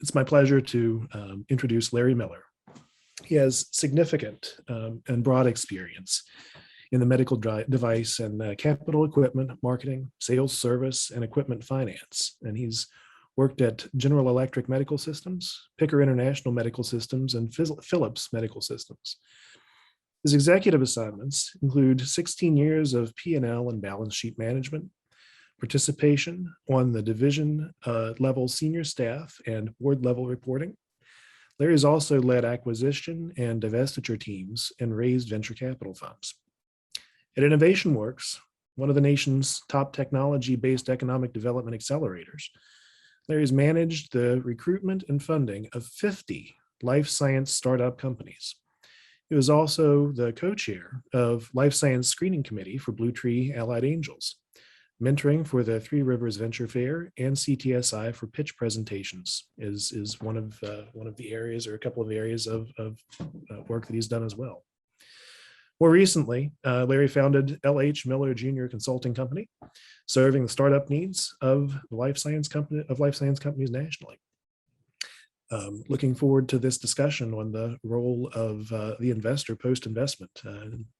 It's my pleasure to introduce Larry Miller. He has significant and broad experience in the medical device and capital equipment, marketing, sales, service, and equipment finance. And he's worked at General Electric Medical Systems, Picker International Medical Systems, and Philips Medical Systems. His executive assignments include 16 years of P&L and balance sheet management, participation on the division level senior staff and board level reporting. Larry has also led acquisition and divestiture teams and raised venture capital funds. At InnovationWorks, one of the nation's top technology-based economic development accelerators, Larry has managed the recruitment and funding of 50 life science startup companies. He was also the co-chair of Life Science Screening Committee for Blue Tree Allied Angels, mentoring for the Three Rivers Venture Fair and CTSI for pitch presentations is one of the areas, or a couple of areas of work that he's done as well. More recently, Larry founded LH Miller Jr. Consulting Company, serving the startup needs of life science companies nationally. Looking forward to this discussion on the role of the investor post-investment.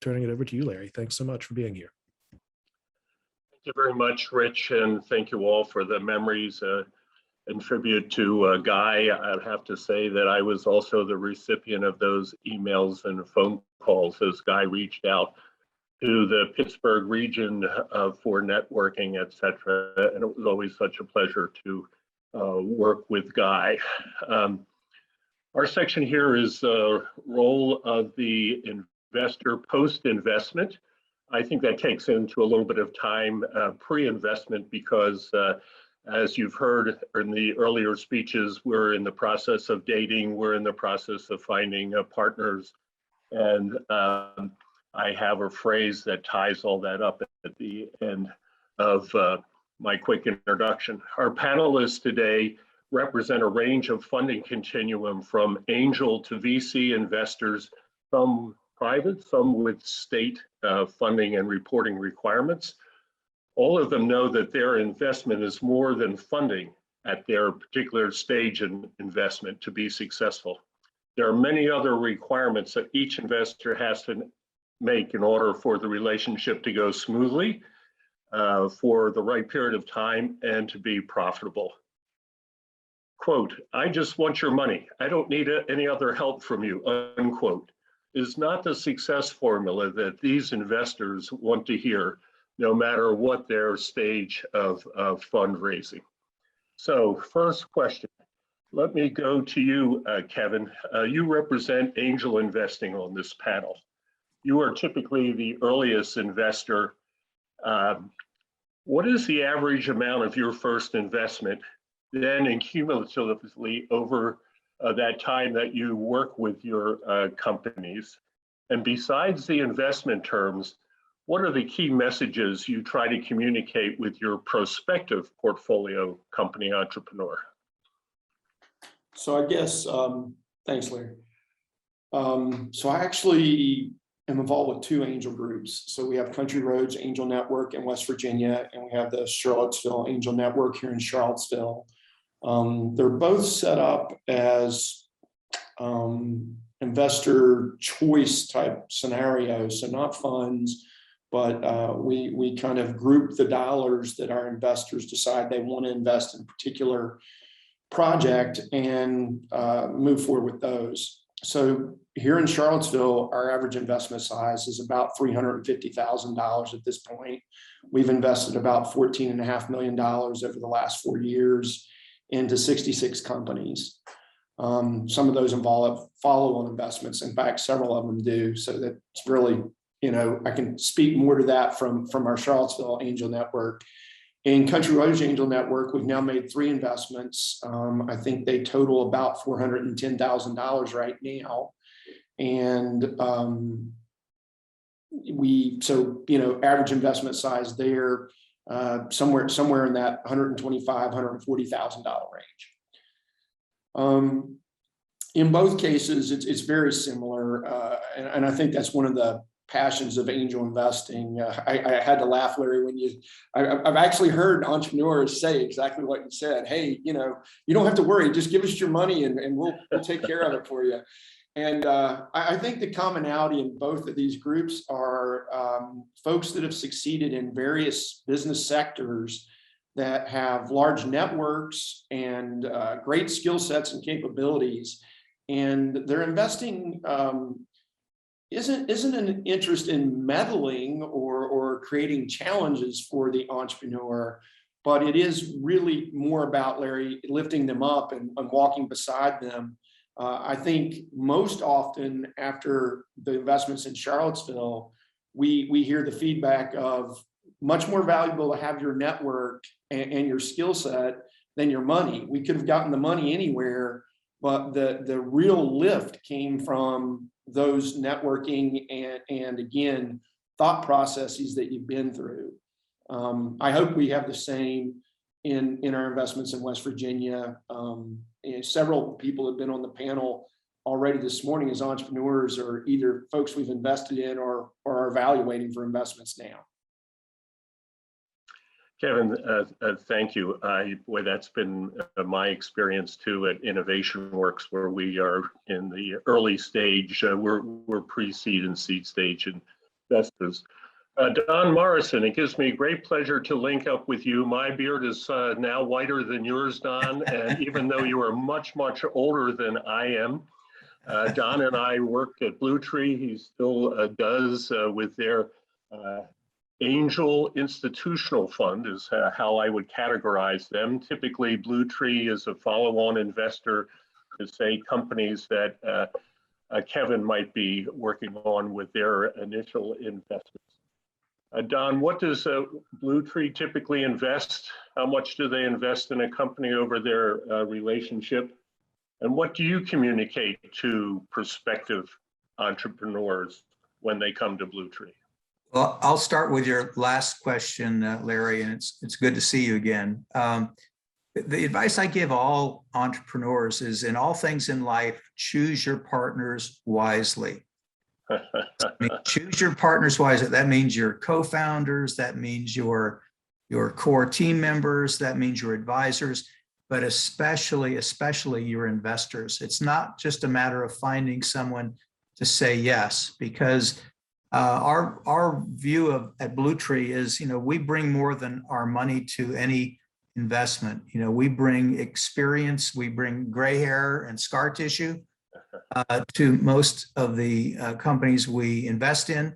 Turning it over to you, Larry. Thanks so much for being here. Thank you very much, Rich, and thank you all for the memories and tribute to Guy. I'd have to say that I was also the recipient of those emails and phone calls as Guy reached out to the Pittsburgh region for networking, et cetera, and it was always such a pleasure to work with Guy. Our section here is the role of the investor post-investment. I think that takes into a little bit of time pre-investment because as you've heard in the earlier speeches, we're in the process of dating, we're in the process of finding partners. And I have a phrase that ties all that up at the end of my quick introduction. Our panelists today represent a range of funding continuum from angel to VC investors, some private, some with state funding and reporting requirements. All of them know that their investment is more than funding at their particular stage in investment to be successful. There are many other requirements that each investor has to make in order for the relationship to go smoothly, for the right period of time, and to be profitable. Quote, "I just want your money. I don't need any other help from you," unquote, is not the success formula that these investors want to hear, no matter what their stage of fundraising. So first question, let me go to you, Kevin. You represent angel investing on this panel. You are typically the earliest investor. What is the average amount of your first investment, then and cumulatively over that time that you work with your companies? And besides the investment terms, what are the key messages you try to communicate with your prospective portfolio company entrepreneur? So I guess, thanks, Larry. So I actually am involved with two angel groups. So we have Country Roads Angel Network in West Virginia, and we have the Charlottesville Angel Network here in Charlottesville. They're both set up as investor choice type scenarios, so not funds, but we kind of group the dollars that our investors decide they want to invest in a particular project and move forward with those. So here in Charlottesville, our average investment size is about $350,000 at this point. We've invested about $14.5 million over the last 4 years into 66 companies. Some of those involve follow-on investments. In fact, several of them do. So that's really, I can speak more to that from our Charlottesville Angel Network. In Country Roads Angel Network, we've now made 3 investments. I think they total about $410,000 right now. And average investment size there, somewhere in that $125,000, $140,000 range. In both cases, it's very similar. And I think that's one of the passions of angel investing. I had to laugh, Larry, when I've actually heard entrepreneurs say exactly what you said. Hey, you don't have to worry, just give us your money and we'll take care of it for you. And I think the commonality in both of these groups are folks that have succeeded in various business sectors that have large networks and great skill sets and capabilities. And their investing isn't an interest in meddling or creating challenges for the entrepreneur, but it is really more about, Larry, lifting them up and walking beside them. I think most often after the investments in Charlottesville, we hear the feedback of much more valuable to have your network and your skill set than your money. We could have gotten the money anywhere, but the real lift came from those networking and again, thought processes that you've been through. I hope we have the same in our investments in West Virginia. Several people have been on the panel already this morning as entrepreneurs or either folks we've invested in or are evaluating for investments now. Kevin, thank you. Boy, that's been my experience too at Innovation Works, where we are in the early stage. We're pre-seed and seed stage investors. Don Morrison, it gives me great pleasure to link up with you. My beard is now whiter than yours, Don, and even though you are much, much older than I am, Don and I worked at Blue Tree. He still does with their angel institutional fund is how I would categorize them. Typically, Blue Tree is a follow-on investor to say companies that Kevin might be working on with their initial investments. Don, what does Blue Tree typically invest? How much do they invest in a company over their relationship? And what do you communicate to prospective entrepreneurs when they come to Blue Tree? Well, I'll start with your last question, Larry, and it's good to see you again. The advice I give all entrepreneurs is in all things in life, choose your partners wisely. Choose your partners wisely. That means your co-founders, that means your core team members, that means your advisors, but especially your investors. It's not just a matter of finding someone to say yes, because our view at Blue Tree is, we bring more than our money to any investment. We bring experience, we bring gray hair and scar tissue to most of the companies we invest in.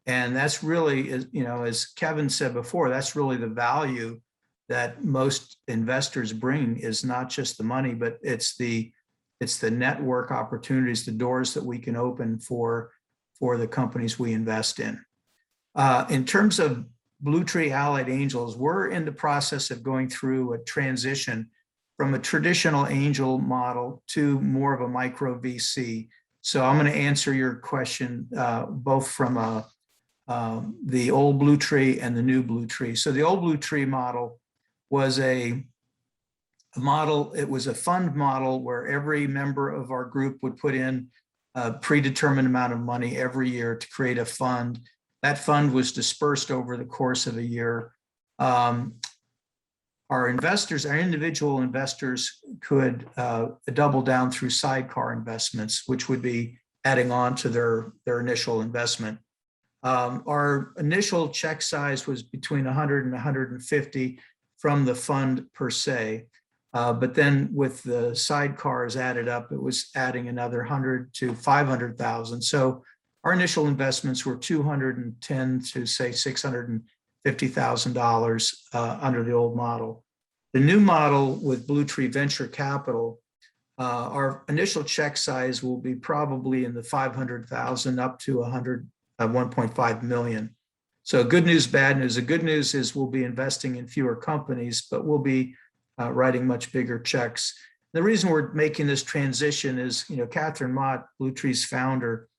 And that's really, as Kevin said before, that's really the value that most investors bring, is not just the money, but it's the network opportunities, the doors that we can open for the companies we invest in. In terms of Blue Tree Allied Angels, we're in the process of going through a transition from a traditional angel model to more of a micro VC. So I'm going to answer your question both from the old Blue Tree and the new Blue Tree. So the old Blue Tree model was a model, it was a fund model where every member of our group would put in a predetermined amount of money every year to create a fund. That fund was dispersed over the course of a year. Our investors, our individual investors, could double down through sidecar investments, which would be adding on to their initial investment. Our initial check size was between 100 and 150 from the fund per se. But then with the sidecars added up, it was adding another 100 to 500,000. So our initial investments were $210 to say $650,000 under the old model. The new model with Blue Tree Venture Capital, our initial check size will be probably in the 500,000 up to 1.5 million. So good news, bad news. The good news is we'll be investing in fewer companies, but we'll be writing much bigger checks. The reason we're making this transition is, Catherine Mott, Blue Tree's founder,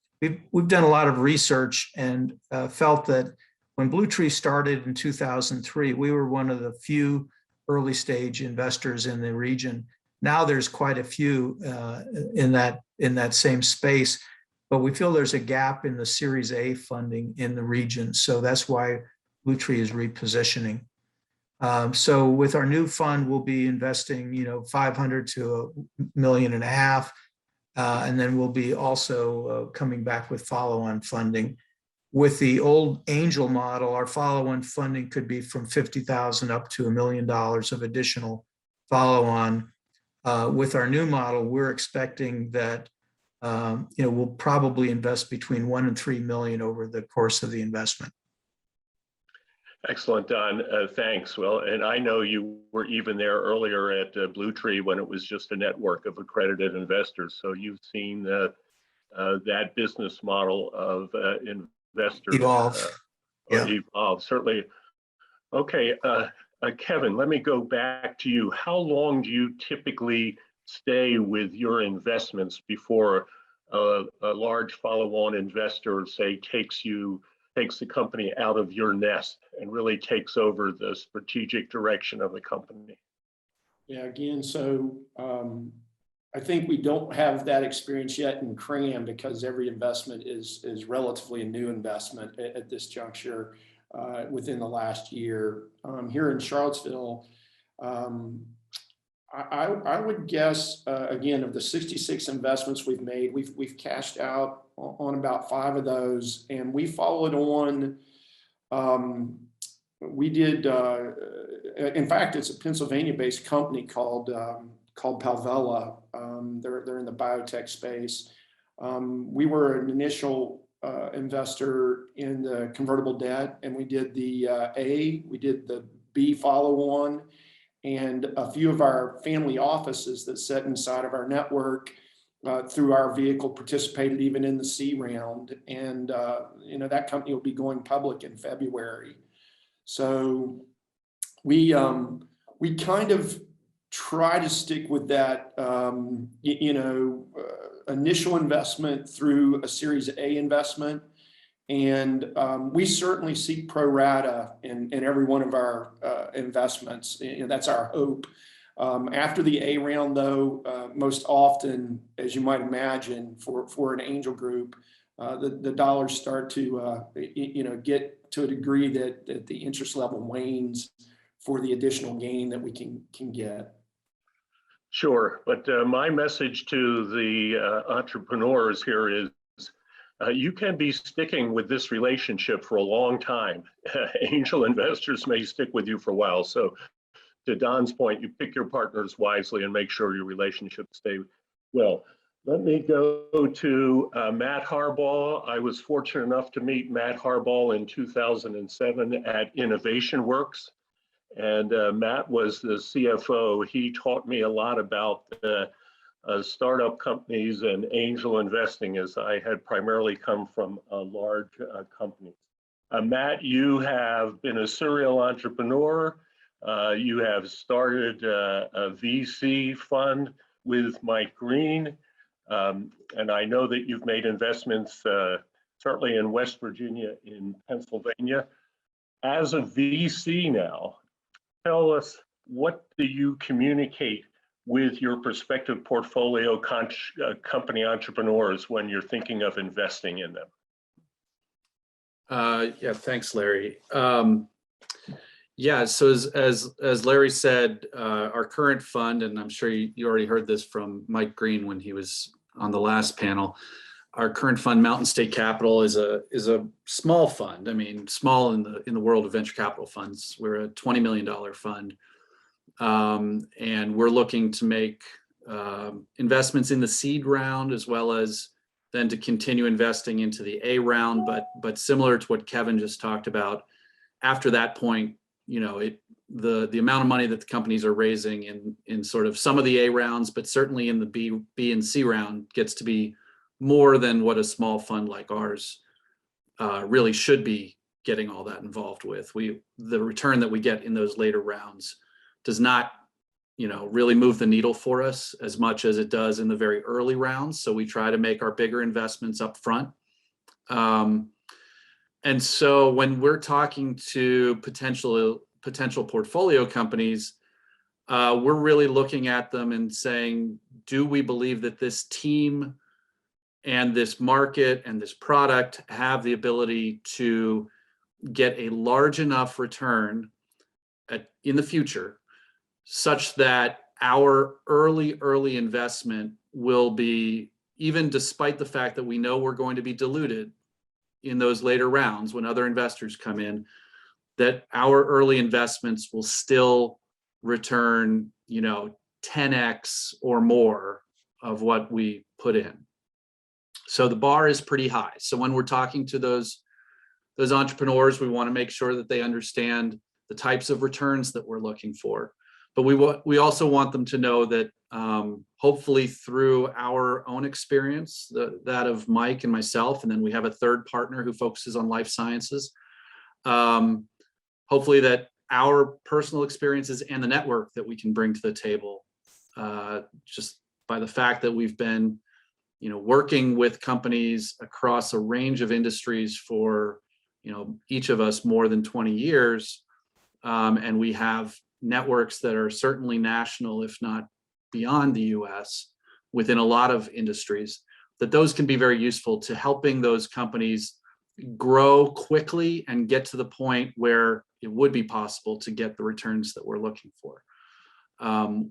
we've done a lot of research and felt that when Blue Tree started in 2003, we were one of the few early stage investors in the region. Now there's quite a few in that same space. but we feel there's a gap in the Series A funding in the region. So that's why Blue Tree is repositioning. So with our new fund, we'll be investing, 500 to $1.5 million. And then we'll be also coming back with follow-on funding. With the old angel model, our follow-on funding could be from $50,000 up to $1 million of additional follow-on. With our new model, we're expecting that we'll probably invest between $1 and $3 million over the course of the investment. Excellent, Don. Thanks. Well, and I know you were even there earlier at Blue Tree when it was just a network of accredited investors. So you've seen that business model of investors Evolve. evolve. Certainly. Okay, Kevin, let me go back to you. How long do you typically stay with your investments before a large follow-on investor, say, takes the company out of your nest and really takes over the strategic direction of the company? Yeah, again, so I think we don't have that experience yet in CRAM because every investment is relatively a new investment at this juncture within the last year. Here in Charlottesville, I would guess, again, of the 66 investments we've made, we've cashed out on about 5 of those, and we followed on. We did, in fact, it's a Pennsylvania-based company called Palvella. They're in the biotech space. We were an initial investor in the convertible debt, and we did the we did the B follow-on, and a few of our family offices that sit inside of our network through our vehicle participated even in the C round. And, that company will be going public in February. So we kind of try to stick with that, initial investment through a Series A investment. And we certainly seek pro rata in every one of our investments. That's our hope. After the A round, though, most often, as you might imagine, for an angel group, the dollars start to get to a degree that the interest level wanes for the additional gain that we can get. Sure, but my message to the entrepreneurs here is you can be sticking with this relationship for a long time. Angel investors may stick with you for a while. So to Don's point, you pick your partners wisely and make sure your relationships stay well. Let me go to Matt Harbaugh. I was fortunate enough to meet Matt Harbaugh in 2007 at Innovation Works. And Matt was the CFO. He taught me a lot about startup companies and angel investing, as I had primarily come from large companies. Matt, you have been a serial entrepreneur. You have started a VC fund with Mike Green. And I know that you've made investments certainly in West Virginia, in Pennsylvania. As a VC now, tell us, what do you communicate with your prospective portfolio company entrepreneurs when you're thinking of investing in them? Yeah, thanks, Larry. Yeah, so as Larry said, our current fund, and I'm sure you already heard this from Mike Green when he was on the last panel, our current fund, Mountain State Capital, is a small fund. I mean, small in the world of venture capital funds. We're a $20 million fund, and we're looking to make investments in the seed round as well as then to continue investing into the A round. But similar to what Kevin just talked about, after that point, the amount of money that the companies are raising in sort of some of the A rounds, but certainly in the B and C round, gets to be more than what a small fund like ours really should be getting all that involved with. The return that we get in those later rounds does not, really move the needle for us as much as it does in the very early rounds. So we try to make our bigger investments up front. And so when we're talking to potential portfolio companies, we're really looking at them and saying, do we believe that this team and this market and this product have the ability to get a large enough return in the future, such that our early investment will be, even despite the fact that we know we're going to be diluted in those later rounds when other investors come in, that our early investments will still return, 10x or more of what we put in. So the bar is pretty high. So when we're talking to those entrepreneurs, we want to make sure that they understand the types of returns that we're looking for. But we also want them to know that hopefully through our own experience, that of Mike and myself, and then we have a third partner who focuses on life sciences, hopefully that our personal experiences and the network that we can bring to the table, just by the fact that we've been working with companies across a range of industries for each of us more than 20 years, and we have networks that are certainly national, if not beyond the US, within a lot of industries, that those can be very useful to helping those companies grow quickly and get to the point where it would be possible to get the returns that we're looking for.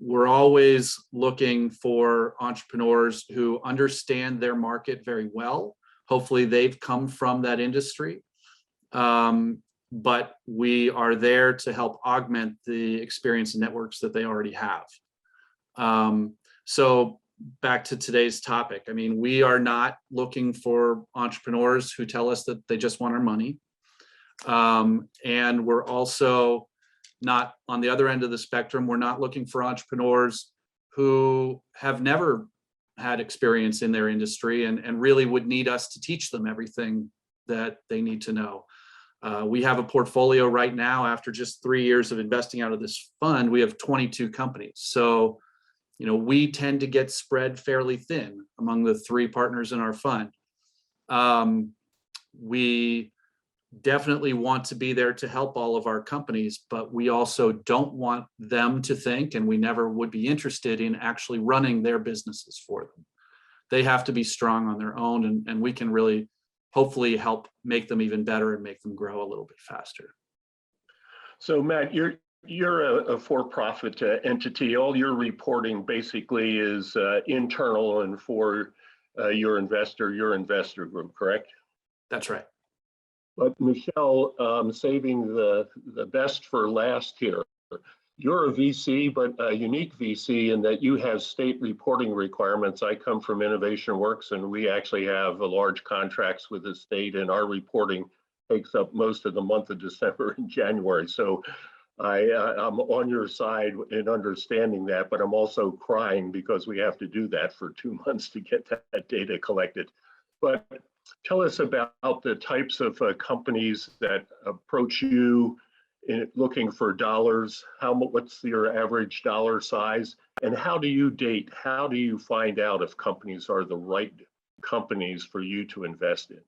We're always looking for entrepreneurs who understand their market very well. Hopefully they've come from that industry. But we are there to help augment the experience and networks that they already have. So back to today's topic. I mean, we are not looking for entrepreneurs who tell us that they just want our money. And we're also not, on the other end of the spectrum, we're not looking for entrepreneurs who have never had experience in their industry and really would need us to teach them everything that they need to know. We have a portfolio right now, after just 3 years of investing out of this fund, we have 22 companies. So, we tend to get spread fairly thin among the 3 partners in our fund. We definitely want to be there to help all of our companies, but we also don't want them to think, and we never would be interested in actually running their businesses for them. They have to be strong on their own, and we can really hopefully help make them even better and make them grow a little bit faster. So Matt, you're a for-profit entity. All your reporting basically is internal and for your investor group, correct? That's right. But Michelle, saving the best for last here. You're a VC, but a unique VC in that you have state reporting requirements. I come from Innovation Works, and we actually have large contracts with the state, and our reporting takes up most of the month of December and January. So I'm on your side in understanding that, but I'm also crying because we have to do that for 2 months to get that data collected. But tell us about the types of companies that approach you in looking for dollars. What's your average dollar size, and how do you date? How do you find out if companies are the right companies for you to invest in?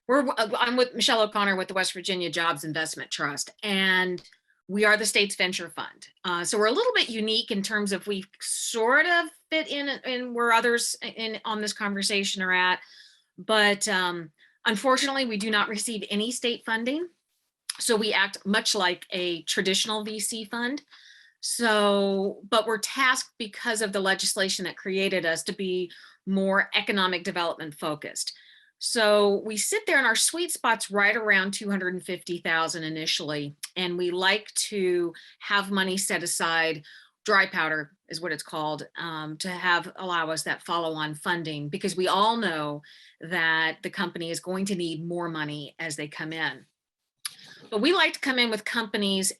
I'm with Michelle O'Connor with the West Virginia Jobs Investment Trust, and we are the state's venture fund. So we're a little bit unique in terms of we sort of fit in where others on this conversation are at. But unfortunately, we do not receive any state funding. So we act much like a traditional VC fund. So, but we're tasked because of the legislation that created us to be more economic development focused. So we sit there, and our sweet spot's right around 250,000 initially. And we like to have money set aside, dry powder is what it's called, to allow us that follow-on funding, because we all know that the company is going to need more money as they come in. But we like to come in with companies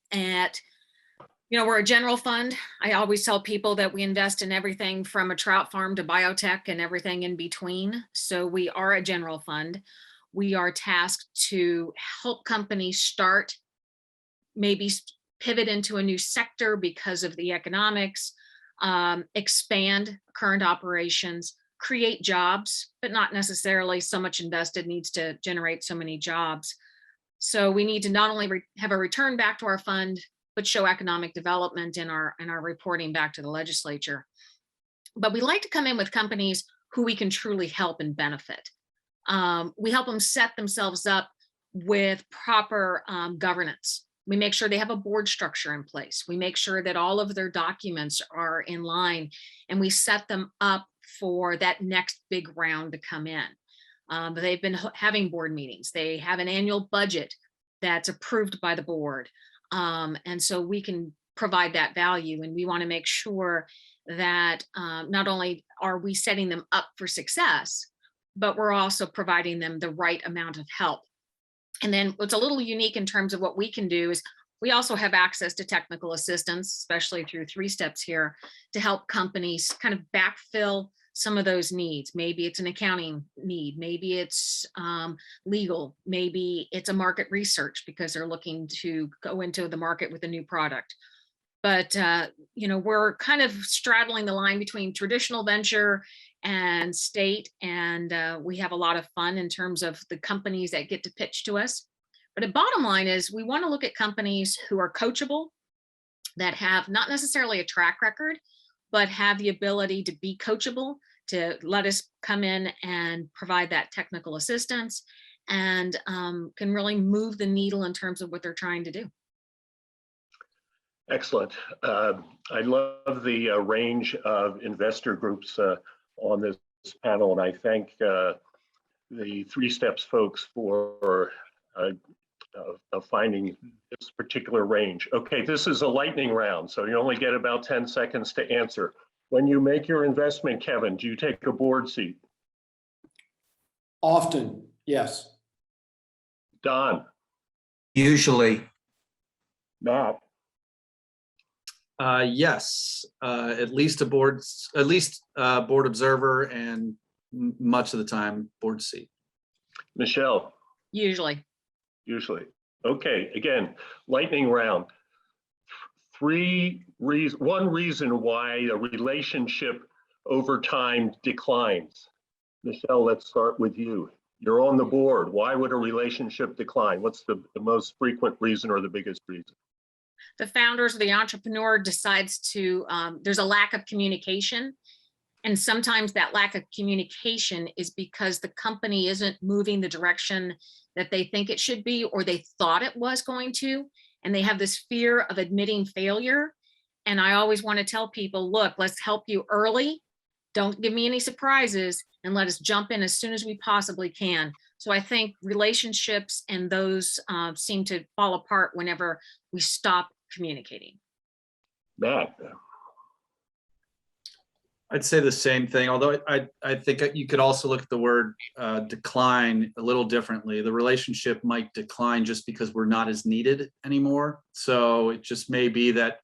we're a general fund. I always tell people that we invest in everything from a trout farm to biotech and everything in between. So we are a general fund. We are tasked to help companies start, maybe pivot into a new sector because of the economics, expand current operations, create jobs, but not necessarily so much invested needs to generate so many jobs. So we need to not only have a return back to our fund, but show economic development in our reporting back to the legislature. But we like to come in with companies who we can truly help and benefit. We help them set themselves up with proper governance. We make sure they have a board structure in place. We make sure that all of their documents are in line, and we set them up for that next big round to come in. They've been having board meetings. They have an annual budget that's approved by the board. And so we can provide that value, and we want to make sure that not only are we setting them up for success, but we're also providing them the right amount of help. And then what's a little unique in terms of what we can do is we also have access to technical assistance, especially through 3 Steps here, to help companies kind of backfill some of those needs. Maybe it's an accounting need, maybe it's legal, maybe it's a market research because they're looking to go into the market with a new product. But we're kind of straddling the line between traditional venture and state, and we have a lot of fun in terms of the companies that get to pitch to us. But the bottom line is we want to look at companies who are coachable, that have not necessarily a track record, but have the ability to be coachable, to let us come in and provide that technical assistance, and can really move the needle in terms of what they're trying to do. Excellent. I love the range of investor groups on this panel, and I thank the 3 Steps folks for finding this particular range. Okay, this is a lightning round, so you only get about 10 seconds to answer. When you make your investment, Kevin, do you take a board seat? Often, yes. Don? Usually. Matt? Yes, at least board observer, and much of the time board seat. Michelle? Usually. Usually. Okay, again, lightning round. One reason why a relationship over time declines. Michelle, let's start with you. You're on the board. Why would a relationship decline? What's the most frequent reason or the biggest reason? The founders or the entrepreneur decides to, there's a lack of communication. And sometimes that lack of communication is because the company isn't moving the direction that they think it should be, or they thought it was going to, and they have this fear of admitting failure. And I always want to tell people, look, let's help you early. Don't give me any surprises, and let us jump in as soon as we possibly can. So I think relationships and those seem to fall apart whenever we stop communicating. Matt? I'd say the same thing, although I think you could also look at the word decline a little differently. The relationship might decline just because we're not as needed anymore. So it just may be that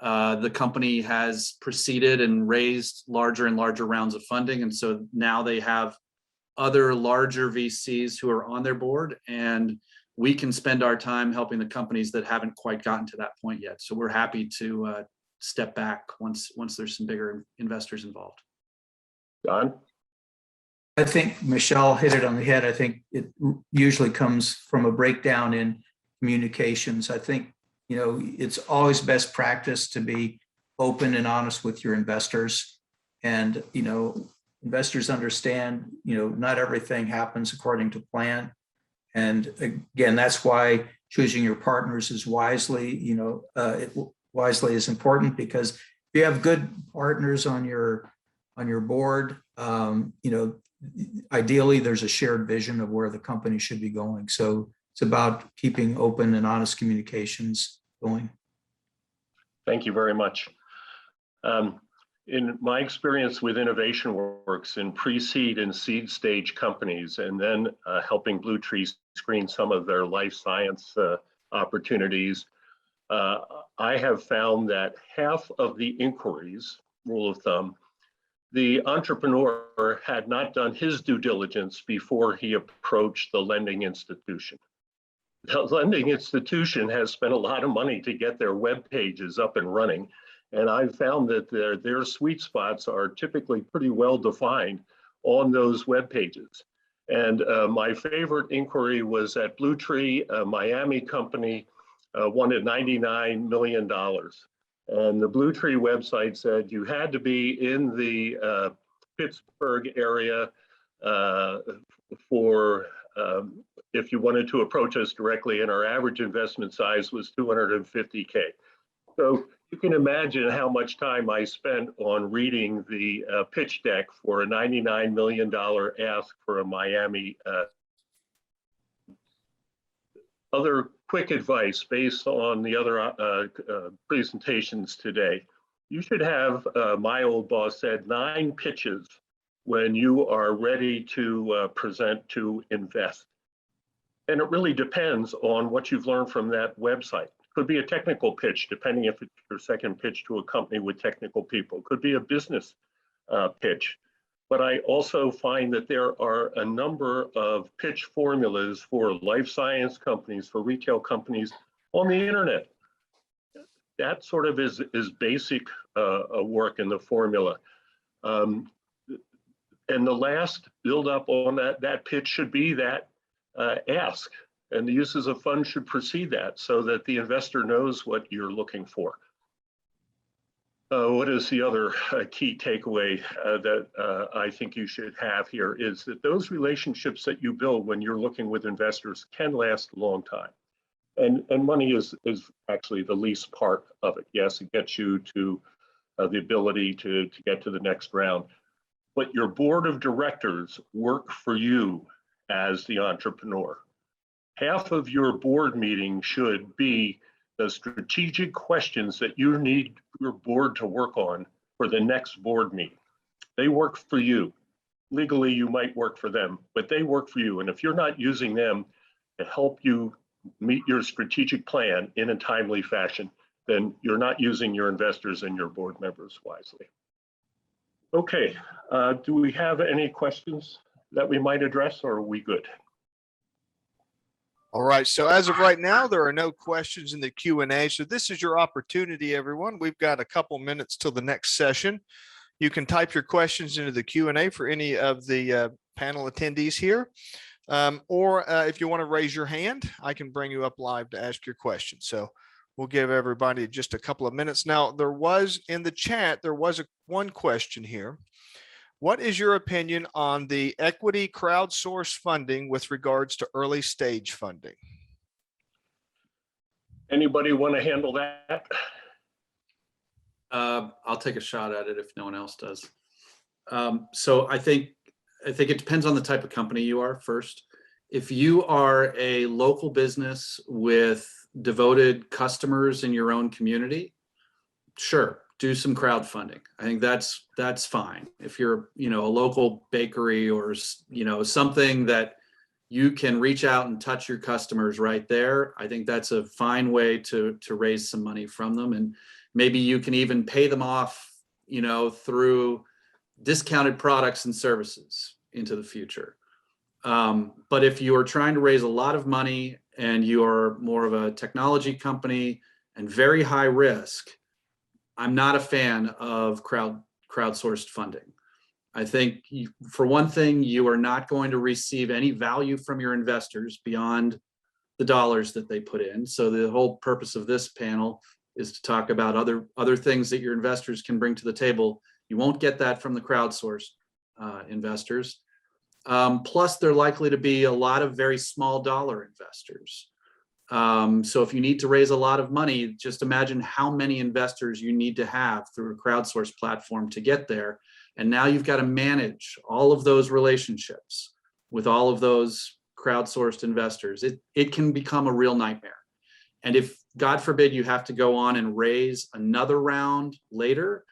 the company has proceeded and raised larger and larger rounds of funding. And so now they have other larger VCs who are on their board, and we can spend our time helping the companies that haven't quite gotten to that point yet. So we're happy to step back once there's some bigger investors involved. Don? I think Michelle hit it on the head. I think it usually comes from a breakdown in communications. I think, it's always best practice to be open and honest with your investors. And, investors understand, not everything happens according to plan. And again, that's why choosing your partners is wisely, wisely is important, because if you have good partners on your board, ideally there's a shared vision of where the company should be going. So it's about keeping open and honest communications going. Thank you very much. In my experience with Innovation Works in pre-seed and seed stage companies, and then helping Blue Tree screen some of their life science opportunities, I have found that half of the inquiries, rule of thumb, the entrepreneur had not done his due diligence before he approached the lending institution. The lending institution has spent a lot of money to get their web pages up and running. And I've found that their sweet spots are typically pretty well defined on those web pages. And my favorite inquiry was at Blue Tree, a Miami company wanted $99 million. And the Blue Tree website said you had to be in the Pittsburgh area for if you wanted to approach us directly, and our average investment size was 250K. So you can imagine how much time I spent on reading the pitch deck for a $99 million ask for a Miami. Other quick advice based on the other presentations today. You should have, my old boss said, 9 pitches when you are ready to present to invest. And it really depends on what you've learned from that website. Could be a technical pitch, depending if it's your second pitch to a company with technical people. Could be a business pitch. But I also find that there are a number of pitch formulas for life science companies, for retail companies on the internet. That sort of is basic work in the formula. And the last build up on that pitch should be that ask. And the uses of funds should precede that so that the investor knows what you're looking for. What is the other key takeaway that I think you should have here is that those relationships that you build when you're looking with investors can last a long time. And money is actually the least part of it. Yes, it gets you to the ability to get to the next round. But your board of directors work for you as the entrepreneur. Half of your board meeting should be the strategic questions that you need your board to work on for the next board meeting. They work for you. Legally, you might work for them, but they work for you. And if you're not using them to help you meet your strategic plan in a timely fashion, then you're not using your investors and your board members wisely. Okay, do we have any questions that we might address, or are we good? All right, so as of right now, there are no questions in the Q&A. So this is your opportunity, everyone. We've got a couple minutes till the next session. You can type your questions into the Q&A for any of the panel attendees here. Or if you want to raise your hand, I can bring you up live to ask your question. So we'll give everybody just a couple of minutes. Now, there was in the chat, there was one question here. What is your opinion on the equity crowdsourced funding with regards to early stage funding? Anybody want to handle that? I'll take a shot at it if no one else does. So I think it depends on the type of company you are first. If you are a local business with devoted customers in your own community, sure, do some crowdfunding. I think that's fine. If you're, a local bakery or, something that you can reach out and touch your customers right there, I think that's a fine way to raise some money from them. And maybe you can even pay them off, through discounted products and services into the future. But if you are trying to raise a lot of money and you are more of a technology company and very high risk, I'm not a fan of crowdsourced funding. I think for one thing, you are not going to receive any value from your investors beyond the dollars that they put in. So the whole purpose of this panel is to talk about other things that your investors can bring to the table. You won't get that from the crowdsourced investors. Plus, they're likely to be a lot of very small dollar investors. So if you need to raise a lot of money, just imagine how many investors you need to have through a crowdsourced platform to get there. And now you've got to manage all of those relationships with all of those crowdsourced investors. It can become a real nightmare. And if, God forbid, you have to go on and raise another round later,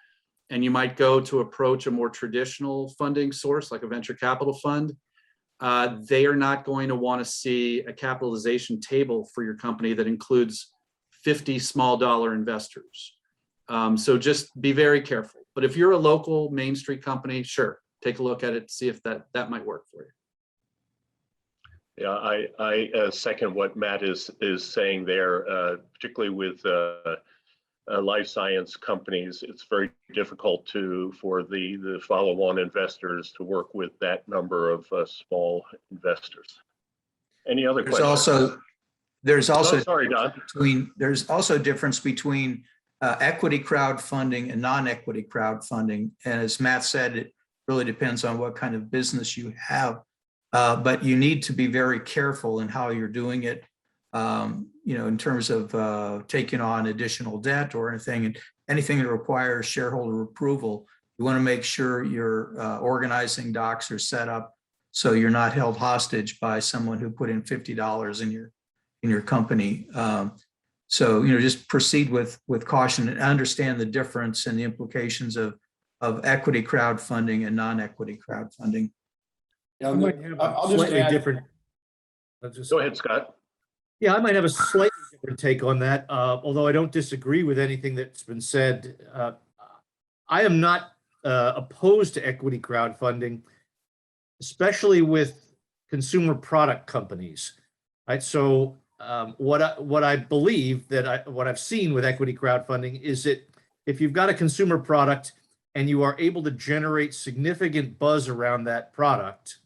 and you might go to approach a more traditional funding source like a venture capital fund, they are not going to want to see a capitalization table for your company that includes 50 small dollar investors. So just be very careful. But if you're a local Main Street company, sure, take a look at it, see if that might work for you. Yeah, I second what Matt is saying there, particularly with life science companies. It's very difficult for the follow-on investors to work with that number of small investors. Any other questions? There's Oh, also sorry, Don. there's also a difference between equity crowdfunding and non-equity crowdfunding. And as Matt said, it really depends on what kind of business you have. But you need to be very careful in how you're doing it, in terms of taking on additional debt or anything that requires shareholder approval. You want to make sure your organizing docs are set up so you're not held hostage by someone who put in $50 in your company. So just proceed with caution and understand the difference and the implications of equity crowdfunding and non-equity crowdfunding. Yeah, I might have a I'll just slightly add- different. I'll just- Go ahead, Scott. Yeah, I might have a slightly different take on that, although I don't disagree with anything that's been said. I am not opposed to equity crowdfunding, especially with consumer product companies. Right, so what I believe what I've seen with equity crowdfunding is that if you've got a consumer product and you are able to generate significant buzz around that product,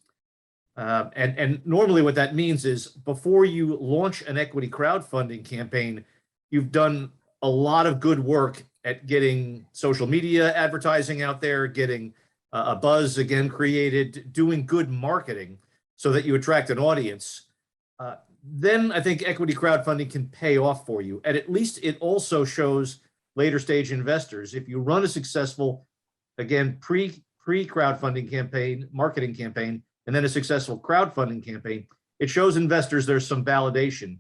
and normally what that means is before you launch an equity crowdfunding campaign, you've done a lot of good work at getting social media advertising out there, getting a buzz again created, doing good marketing so that you attract an audience. Then I think equity crowdfunding can pay off for you. And at least it also shows later stage investors, if you run a successful, again, pre-crowdfunding campaign, marketing campaign, and then a successful crowdfunding campaign, it shows investors there's some validation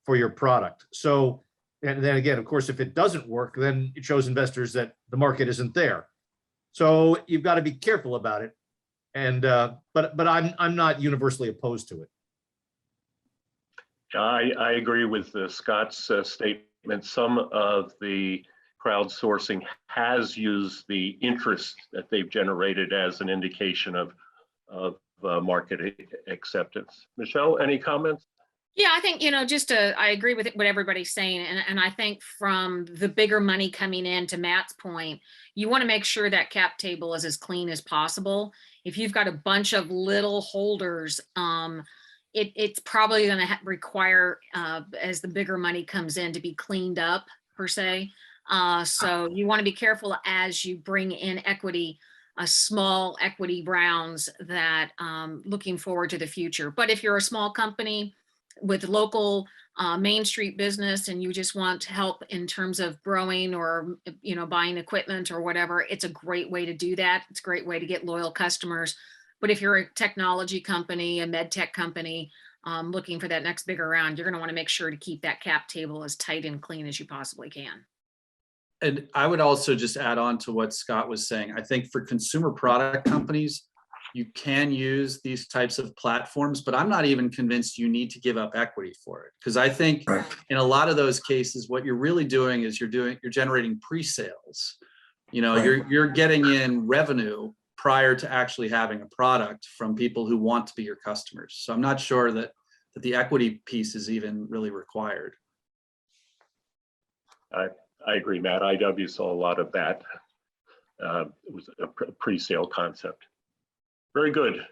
for your product. So, and then again, of course, if it doesn't work, then it shows investors that the market isn't there. So you've got to be careful about it. And but I'm not universally opposed to it. I agree with Scott's statement. Some of the crowdsourcing has used the interest that they've generated as an indication of market acceptance. Michelle, any comments? Yeah, I think, I agree with what everybody's saying. And I think from the bigger money coming in, to Matt's point, you want to make sure that cap table is as clean as possible. If you've got a bunch of little holders, it's probably going to require, as the bigger money comes in, to be cleaned up per se. So you want to be careful as you bring in equity, small equity rounds that looking forward to the future. But if you're a small company with local Main Street business and you just want help in terms of growing or buying equipment or whatever, it's a great way to do that. It's a great way to get loyal customers. But if you're a technology company, a med tech company, looking for that next bigger round, you're going to want to make sure to keep that cap table as tight and clean as you possibly can. And I would also just add on to what Scott was saying. I think for consumer product companies, you can use these types of platforms, but I'm not even convinced you need to give up equity for it. Because I think in a lot of those cases, what you're really doing is you're generating pre-sales. You're getting in revenue prior to actually having a product from people who want to be your customers. So I'm not sure that the equity piece is even really required. I agree, Matt. IW saw a lot of that. It was a pre-sale concept. Very good.